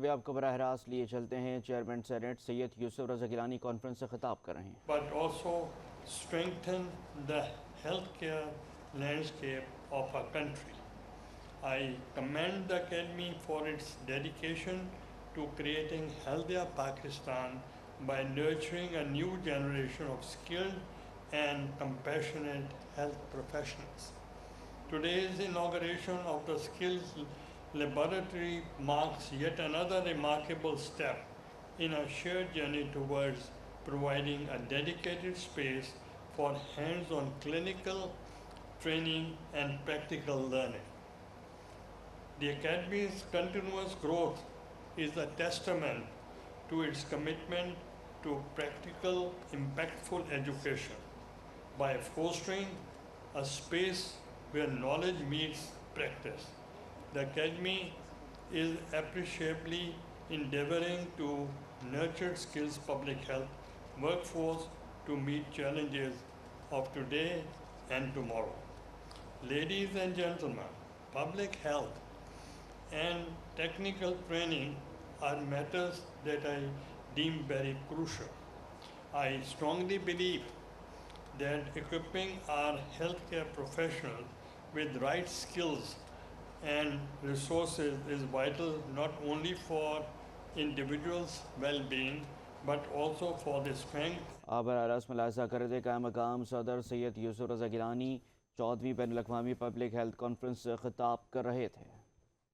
आगे आपको बराह रास्त लिए चलते हैं। चेयरमैन सेनेट सैयद यूसुफ रज़ा गिलानी कॉन्फ्रेंस से खिताब कर रहे हैं। But also strengthen the healthcare landscape of our country. I commend the Academy for its dedication to creating healthier Pakistan by nurturing a new generation of skilled and compassionate health professionals. Today's inauguration of the Skills Laboratory marks yet another remarkable step in a shared journey towards providing a dedicated space for hands-on clinical training and practical learning. The Academy's continuous growth is a testament to its commitment to practical, impactful education by fostering a space where knowledge meets practice. The Academy is appreciably endeavoring to nurture skills public health workforce to meet challenges of today and tomorrow. Ladies and gentlemen, public health and technical training are matters that I deem very crucial. I strongly believe that equipping our healthcare professionals with right skills and resources is vital not only for individuals' well-being but also for the strength. आबरारस मुलाजा कर दे का मकाम सदर सैयद यूसुफ रज़ा Gilani 14वीं बैनुल अक़वामी public health conference से खिताब कर रहे थे।